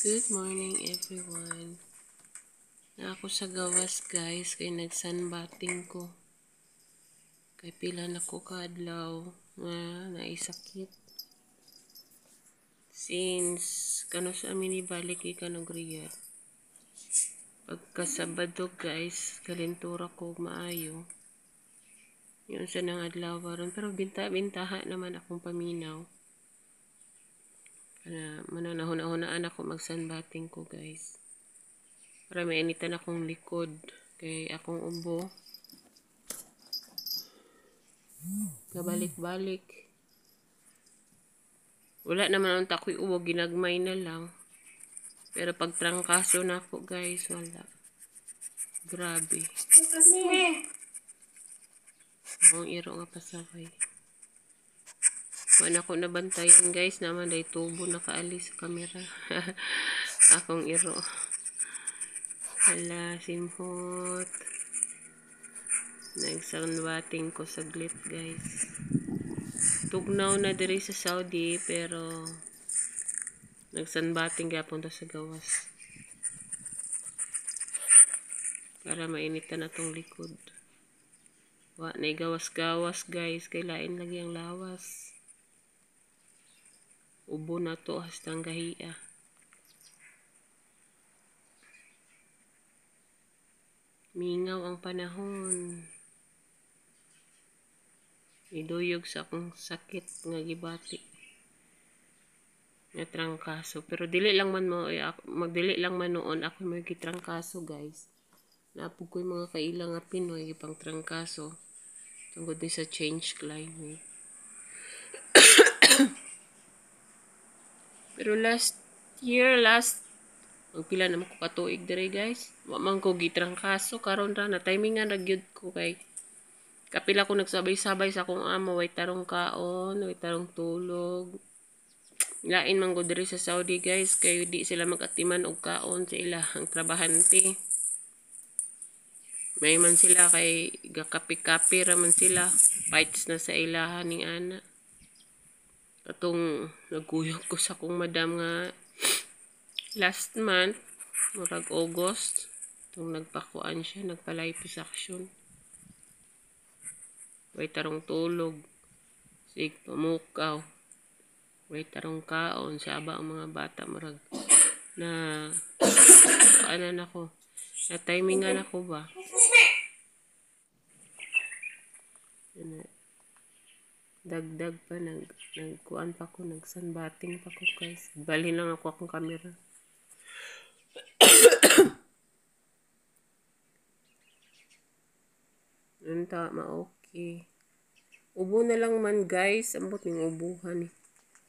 Good morning everyone. Na ako sa gawas guys kay nagsunbathing ko. Kay pila na ko kadlaw nga naisakit. Since kano sa amin ibalik ikan og Riyadh. Pagka Sabado guys, kalintura ko maayo. Yun sa nang adlaw ron pero binta-bintaha naman akong paminaw. Mananahon-ahonaan ako mag-sunbathing ko guys. Para mainitan akong likod kay akong ubo. Gabalik-balik. Wala naman ang takoy ubo, ginagmay na lang. Pero pag trangkaso na ako guys, wala. Grabe. Ang iro nga pasakay. Wala ko nabantayan guys, naman day tubo nakaalis sa kamera. Akong iro. Hala, simhot. Nagsunbathing ko saglit guys. Tugnaw na diri sa Saudi pero nagsunbathing gyapon ta sa gawas. Para mainitan na tong likod. Wa na gawas-gawas guys, kay lain lagi ang lawas. Ubo na to hastang gahiya. Mingaw ang panahon. Iduyog sa akong sakit nga gibati. Nga trangkaso. Pero dili lang man mo, magdili lang man noon ako may gitrangkaso guys. Napog ko yung mga kailang nga Pinoy gipang trangkaso. Tungkol din sa change climate. Pero last magpila naman ko katuig dire guys. Wa man ko gitrangkaso karon ra na timingan ra gyud ko kay kapila ko nagsabay-sabay sa akong amo way tarong kaon, way tarong tulog. Lain man ko diri sa Saudi guys kay di sila magatiman og kaon sa ilahang trabahante. May man sila kay gakapi-kapi ra man sila. Fights na sa ilahan ning ana. Katong nagkuyog ko sa akong madam nga last month, murag August, itong nagpakuan siya, nagpaliposuction. Way tarong tulog, sig pamukaw, way tarong kaon, saba ang mga bata, murag na, anan ako, na timingan ako ba? Dagdag pa, nagkuan pa ko, nagsunbathing pa ko guys. Bali lang ako akong camera. Nanta, ma-okay. Ubo na lang man guys. Ambot ng ubuhan eh.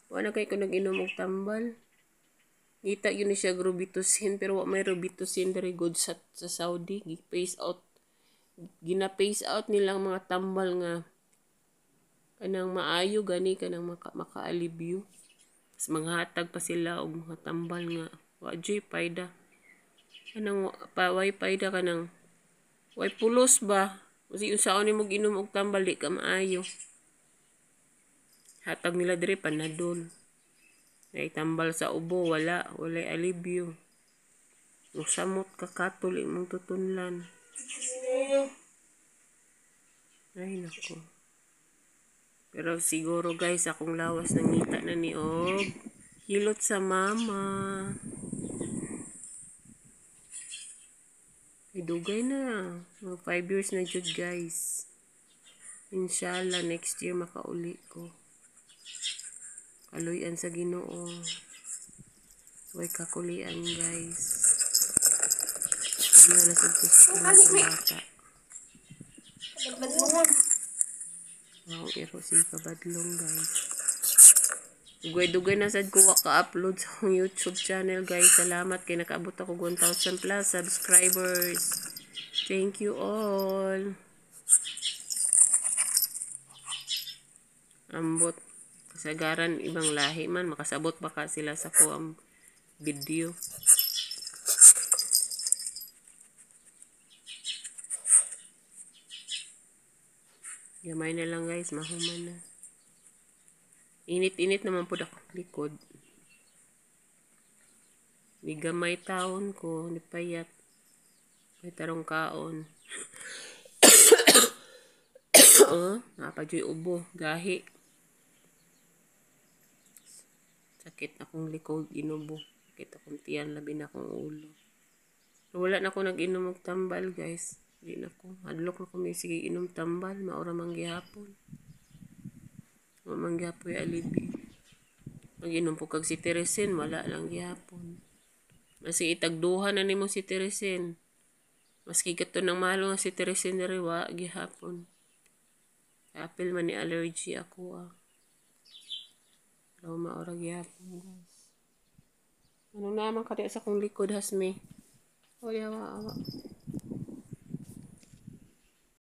Wala kayo ko nag-inom og tambal. Ngita yun siya Robitussin. Pero wala may Robitussin very good sa Saudi. Gina-pace out nilang mga tambal nga. Kanang maayo gani. Kanang maka-alibyo. Mas manghatag pa sila og mga tambal nga. Wajoy paida. Kanang way paida kanang. Way pulos ba? Kasi yung saan ni mo ginom og tambal di ka maayo. Hatag nila dire Panadol. Ay tambal sa ubo wala alibyo. Musamot ka katol imong tutunlan. Ay nako. Pero siguro guys akong lawas nang ngita na ni og hilot sa mama. Idugay na. Mga 5 years na jud guys. Inshallah next year makauli ko. Kaluyan sa Ginoo. Way kakulian guys. Hindi na nasagpis ko ng bata. Wow, ero si kabadlong guys. Dugay-dugay na sad ko ka-upload sa akong YouTube channel guys. Salamat kay nakaabot ako 1,000 plus subscribers. Thank you all. Ambot kasagaran ibang lahi man makasabot baka sila sa ko ang video. Gamay na lang guys, mahuman na. Init-init naman po ako likod. Ni gamay taon ko, ni payat. May tarong kaon. Napadyo'y ubo, gahi. Sakit akong likod, inubo. Sakit akong tiyan, labi na akong ulo. Wala na ako nag-inom og tambal, guys. Hindi na ko. Hadlok na ko may sige inom tambal. Maura manggihapon. Manggihapon yung alibi. Mag-inom po kag si Teresin, wala lang gihapon. Masi itagduhan na nimo si Teresin. Maski kato ng malo nga si Teresin na riwa, gihapon. Apil man ni allergy ako Pero maura gihapon, guys. Ano naman kaya sa kong likod, Hasmi? O, yawa.